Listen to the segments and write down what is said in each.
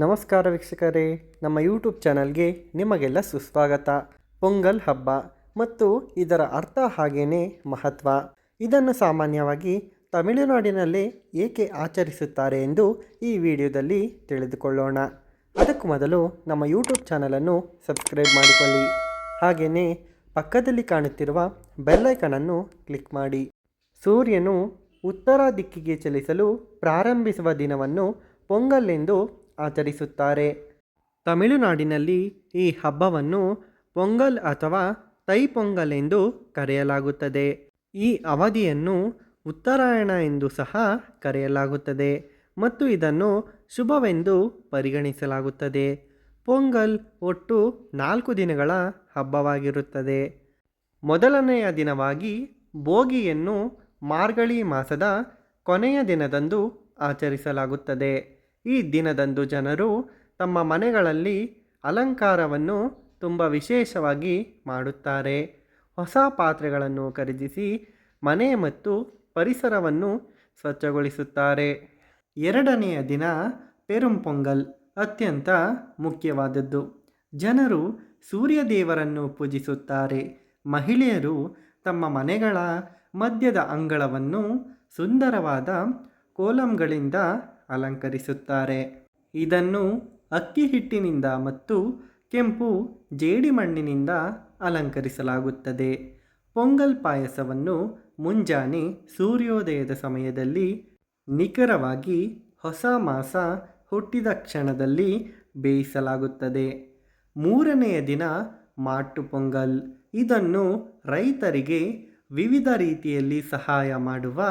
ನಮಸ್ಕಾರ ವೀಕ್ಷಕರೇ, ನಮ್ಮ ಯೂಟ್ಯೂಬ್ ಚಾನಲ್ಗೆ ನಿಮಗೆಲ್ಲ ಸುಸ್ವಾಗತ. ಪೊಂಗಲ್ ಹಬ್ಬ ಮತ್ತು ಇದರ ಅರ್ಥ ಹಾಗೇನೆ ಮಹತ್ವ, ಇದನ್ನು ಸಾಮಾನ್ಯವಾಗಿ ತಮಿಳುನಾಡಿನಲ್ಲಿ ಏಕೆ ಆಚರಿಸುತ್ತಾರೆ ಎಂದು ಈ ವಿಡಿಯೋದಲ್ಲಿ ತಿಳಿದುಕೊಳ್ಳೋಣ. ಅದಕ್ಕೂ ಮೊದಲು ನಮ್ಮ ಯೂಟ್ಯೂಬ್ ಚಾನಲನ್ನು ಸಬ್ಸ್ಕ್ರೈಬ್ ಮಾಡಿಕೊಳ್ಳಿ. ಹಾಗೆಯೇ ಪಕ್ಕದಲ್ಲಿ ಕಾಣುತ್ತಿರುವ ಬೆಲ್ಲೈಕನನ್ನು ಕ್ಲಿಕ್ ಮಾಡಿ. ಸೂರ್ಯನು ಉತ್ತರ ದಿಕ್ಕಿಗೆ ಚಲಿಸಲು ಪ್ರಾರಂಭಿಸುವ ದಿನವನ್ನು ಪೊಂಗಲ್ ಎಂದು ಆಚರಿಸುತ್ತಾರೆ. ತಮಿಳುನಾಡಿನಲ್ಲಿ ಈ ಹಬ್ಬವನ್ನು ಪೊಂಗಲ್ ಅಥವಾ ತೈ ಪೊಂಗಲ್ ಎಂದು ಕರೆಯಲಾಗುತ್ತದೆ. ಈ ಅವಧಿಯನ್ನು ಉತ್ತರಾಯಣ ಎಂದು ಸಹ ಕರೆಯಲಾಗುತ್ತದೆ ಮತ್ತು ಇದನ್ನು ಶುಭವೆಂದು ಪರಿಗಣಿಸಲಾಗುತ್ತದೆ. ಪೊಂಗಲ್ ಒಟ್ಟು 4 ದಿನಗಳ ಹಬ್ಬವಾಗಿರುತ್ತದೆ. ಮೊದಲನೆಯ ದಿನವಾಗಿ ಭೋಗಿಯನ್ನು ಮಾರ್ಗಳಿ ಮಾಸದ ಕೊನೆಯ ದಿನದಂದು ಆಚರಿಸಲಾಗುತ್ತದೆ. ಈ ದಿನದಂದು ಜನರು ತಮ್ಮ ಮನೆಗಳಲ್ಲಿ ಅಲಂಕಾರವನ್ನು ತುಂಬ ವಿಶೇಷವಾಗಿ ಮಾಡುತ್ತಾರೆ. ಹೊಸ ಪಾತ್ರೆಗಳನ್ನು ಖರೀದಿಸಿ ಮನೆ ಮತ್ತು ಪರಿಸರವನ್ನು ಸ್ವಚ್ಛಗೊಳಿಸುತ್ತಾರೆ. ಎರಡನೆಯ ದಿನ ಪೆರುಂ ಪೊಂಗಲ್ ಅತ್ಯಂತ ಮುಖ್ಯವಾದದ್ದು. ಜನರು ಸೂರ್ಯದೇವರನ್ನು ಪೂಜಿಸುತ್ತಾರೆ. ಮಹಿಳೆಯರು ತಮ್ಮ ಮನೆಗಳ ಮಧ್ಯದ ಅಂಗಳವನ್ನು ಸುಂದರವಾದ ಕೋಲಂಗಳಿಂದ ಅಲಂಕರಿಸುತ್ತಾರೆ. ಇದನ್ನು ಅಕ್ಕಿ ಹಿಟ್ಟಿನಿಂದ ಮತ್ತು ಕೆಂಪು ಜೇಡಿಮಣ್ಣಿನಿಂದ ಅಲಂಕರಿಸಲಾಗುತ್ತದೆ. ಪೊಂಗಲ್ ಪಾಯಸವನ್ನು ಮುಂಜಾನೆ ಸೂರ್ಯೋದಯದ ಸಮಯದಲ್ಲಿ ನಿಖರವಾಗಿ ಹೊಸ ಮಾಸ ಹುಟ್ಟಿದ ಕ್ಷಣದಲ್ಲಿ ಬೇಯಿಸಲಾಗುತ್ತದೆ. ಮೂರನೆಯ ದಿನ ಮಾಟ್ಟು ಪೊಂಗಲ್. ಇದನ್ನು ರೈತರಿಗೆ ವಿವಿಧ ರೀತಿಯಲ್ಲಿ ಸಹಾಯ ಮಾಡುವ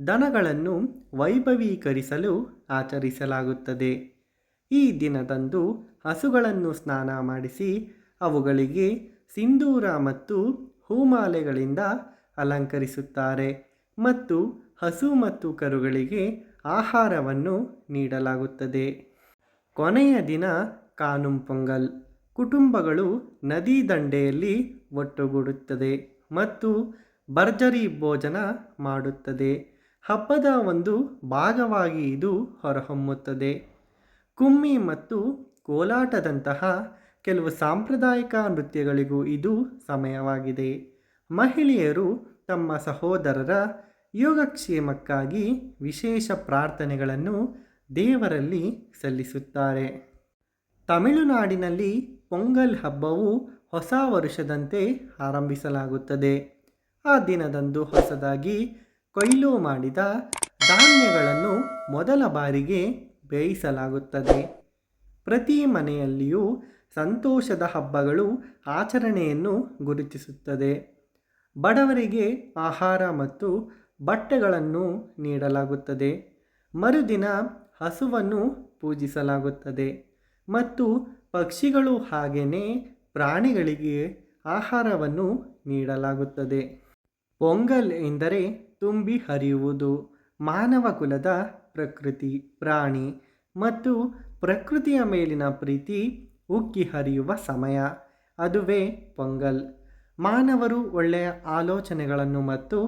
ದನಗಳನ್ನು ವೈಭವೀಕರಿಸಲು ಆಚರಿಸಲಾಗುತ್ತದೆ. ಈ ದಿನದಂದು ಹಸುಗಳನ್ನು ಸ್ನಾನ ಮಾಡಿಸಿ ಅವುಗಳಿಗೆ ಸಿಂಧೂರ ಮತ್ತು ಹೂಮಾಲೆಗಳಿಂದ ಅಲಂಕರಿಸುತ್ತಾರೆ ಮತ್ತು ಹಸು ಮತ್ತು ಕರುಗಳಿಗೆ ಆಹಾರವನ್ನು ನೀಡಲಾಗುತ್ತದೆ. ಕೊನೆಯ ದಿನ ಕಾನುಂ ಪೊಂಗಲ್. ಕುಟುಂಬಗಳು ನದಿ ದಂಡೆಯಲ್ಲಿ ಒಟ್ಟುಗೂಡುತ್ತದೆ ಮತ್ತು ಭರ್ಜರಿ ಭೋಜನ ಮಾಡುತ್ತದೆ. ಹಬ್ಬದ ಒಂದು ಭಾಗವಾಗಿ ಇದು ಹೊರಹೊಮ್ಮುತ್ತದೆ. ಕುಮ್ಮಿ ಮತ್ತು ಕೋಲಾಟದಂತಹ ಕೆಲವು ಸಾಂಪ್ರದಾಯಿಕ ನೃತ್ಯಗಳಿಗೂ ಇದು ಸಮಯವಾಗಿದೆ. ಮಹಿಳೆಯರು ತಮ್ಮ ಸಹೋದರರ ಯೋಗಕ್ಷೇಮಕ್ಕಾಗಿ ವಿಶೇಷ ಪ್ರಾರ್ಥನೆಗಳನ್ನು ದೇವರಲ್ಲಿ ಸಲ್ಲಿಸುತ್ತಾರೆ. ತಮಿಳುನಾಡಿನಲ್ಲಿ ಪೊಂಗಲ್ ಹಬ್ಬವು ಹೊಸ ವರುಷದಂತೆ ಆರಂಭಿಸಲಾಗುತ್ತದೆ. ಆ ದಿನದಂದು ಹೊಸದಾಗಿ ಕೊಯ್ಲು ಮಾಡಿದ ಧಾನ್ಯಗಳನ್ನು ಮೊದಲ ಬಾರಿಗೆ ಬೇಯಿಸಲಾಗುತ್ತದೆ. ಪ್ರತಿ ಮನೆಯಲ್ಲಿಯೂ ಸಂತೋಷದ ಹಬ್ಬಗಳು ಆಚರಣೆಯನ್ನು ಗುರುತಿಸುತ್ತದೆ. ಬಡವರಿಗೆ ಆಹಾರ ಮತ್ತು ಬಟ್ಟೆಗಳನ್ನು ನೀಡಲಾಗುತ್ತದೆ. ಮರುದಿನ ಹಸುವನ್ನು ಪೂಜಿಸಲಾಗುತ್ತದೆ ಮತ್ತು ಪಕ್ಷಿಗಳು ಹಾಗೆಯೇ ಪ್ರಾಣಿಗಳಿಗೆ ಆಹಾರವನ್ನು ನೀಡಲಾಗುತ್ತದೆ. ಪೊಂಗಲ್ ಎಂದರೆ ತುಂಬಿ ಹರಿಯುವುದು. ಮಾನವ ಕುಲದ ಪ್ರಕೃತಿ, ಪ್ರಾಣಿ ಮತ್ತು ಪ್ರಕೃತಿಯ ಮೇಲಿನ ಪ್ರೀತಿ ಉಕ್ಕಿ ಹರಿಯುವ ಸಮಯ. ಅದುವೇ ಪೊಂಗಲ್. ಮಾನವರು ಒಳ್ಳೆಯ ಆಲೋಚನೆಗಳನ್ನು ಮತ್ತು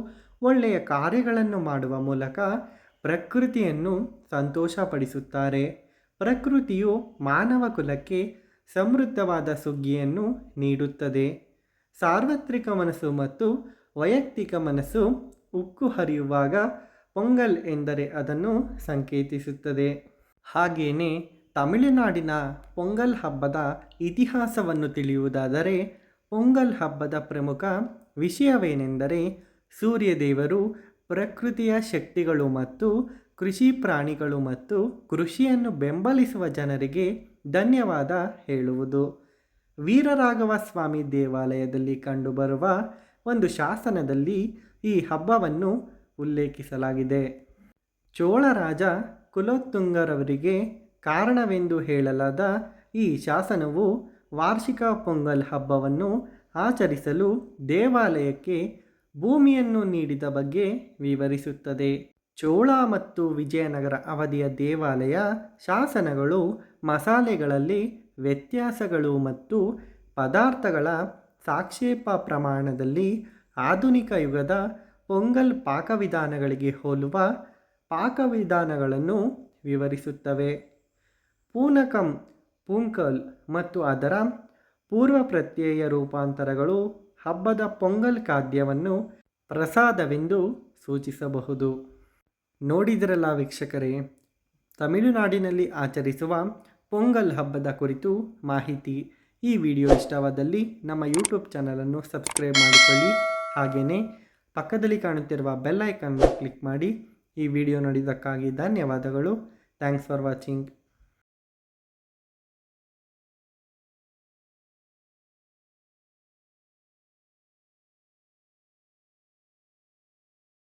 ಒಳ್ಳೆಯ ಕಾರ್ಯಗಳನ್ನು ಮಾಡುವ ಮೂಲಕ ಪ್ರಕೃತಿಯನ್ನು ಸಂತೋಷಪಡಿಸುತ್ತಾರೆ. ಪ್ರಕೃತಿಯು ಮಾನವ ಕುಲಕ್ಕೆ ಸಮೃದ್ಧವಾದ ಸುಗ್ಗಿಯನ್ನು ನೀಡುತ್ತದೆ. ಸಾರ್ವತ್ರಿಕ ಮನಸ್ಸು ಮತ್ತು ವೈಯಕ್ತಿಕ ಮನಸ್ಸು ಉಕ್ಕು ಹರಿಯುವಾಗ ಪೊಂಗಲ್ ಎಂದರೆ ಅದನ್ನು ಸಂಕೇತಿಸುತ್ತದೆ. ಹಾಗೆಯೇ ತಮಿಳುನಾಡಿನ ಪೊಂಗಲ್ ಹಬ್ಬದ ಇತಿಹಾಸವನ್ನು ತಿಳಿಯುವುದಾದರೆ, ಪೊಂಗಲ್ ಹಬ್ಬದ ಪ್ರಮುಖ ವಿಷಯವೇನೆಂದರೆ ಸೂರ್ಯದೇವರು ಪ್ರಕೃತಿಯ ಶಕ್ತಿಗಳು ಮತ್ತು ಕೃಷಿ ಪ್ರಾಣಿಗಳು ಮತ್ತು ಕೃಷಿಯನ್ನು ಬೆಂಬಲಿಸುವ ಜನರಿಗೆ ಧನ್ಯವಾದ ಹೇಳುವುದು. ವೀರರಾಘವ ಸ್ವಾಮಿ ದೇವಾಲಯದಲ್ಲಿ ಕಂಡುಬರುವ ಒಂದು ಶಾಸನದಲ್ಲಿ ಈ ಹಬ್ಬವನ್ನು ಉಲ್ಲೇಖಿಸಲಾಗಿದೆ. ಚೋಳ ರಾಜ ಕುಲೋತ್ತುಂಗರವರಿಗೆ ಕಾರಣವೆಂದು ಹೇಳಲಾದ ಈ ಶಾಸನವು ವಾರ್ಷಿಕ ಪೊಂಗಲ್ ಹಬ್ಬವನ್ನು ಆಚರಿಸಲು ದೇವಾಲಯಕ್ಕೆ ಭೂಮಿಯನ್ನು ನೀಡಿದ ಬಗ್ಗೆ ವಿವರಿಸುತ್ತದೆ. ಚೋಳ ಮತ್ತು ವಿಜಯನಗರ ಅವಧಿಯ ದೇವಾಲಯ ಶಾಸನಗಳು ಮಸಾಲೆಗಳಲ್ಲಿ ವ್ಯತ್ಯಾಸಗಳು ಮತ್ತು ಪದಾರ್ಥಗಳ ಸಾಪೇಕ್ಷ ಪ್ರಮಾಣದಲ್ಲಿ ಆಧುನಿಕ ಯುಗದ ಪೊಂಗಲ್ ಪಾಕವಿಧಾನಗಳಿಗೆ ಹೋಲುವ ಪಾಕವಿಧಾನಗಳನ್ನು ವಿವರಿಸುತ್ತವೆ. ಪೂನಕಂ ಪೂಂಕಲ್ ಮತ್ತು ಅದರ ಪೂರ್ವ ಪ್ರತ್ಯಯ ರೂಪಾಂತರಗಳು ಹಬ್ಬದ ಪೊಂಗಲ್ ಖಾದ್ಯವನ್ನು ಪ್ರಸಾದವೆಂದು ಸೂಚಿಸಬಹುದು. ನೋಡಿದಿರಲ್ಲ ವೀಕ್ಷಕರೇ, ತಮಿಳುನಾಡಿನಲ್ಲಿ ಆಚರಿಸುವ ಪೊಂಗಲ್ ಹಬ್ಬದ ಕುರಿತು ಮಾಹಿತಿ. ಈ ವಿಡಿಯೋ ಇಷ್ಟವಾದಲ್ಲಿ ನಮ್ಮ ಯೂಟ್ಯೂಬ್ ಚಾನಲನ್ನು ಸಬ್ಸ್ಕ್ರೈಬ್ ಮಾಡಿಕೊಳ್ಳಿ. ಹಾಗೆಯೇ ಪಕ್ಕದಲ್ಲಿ ಕಾಣುತ್ತಿರುವ ಬೆಲ್ ಐಕಾನ್ ಕ್ಲಿಕ್ ಮಾಡಿ. ಈ ವಿಡಿಯೋ ನೋಡಿದ್ದಕ್ಕಾಗಿ ಧನ್ಯವಾದಗಳು. Thanks for watching.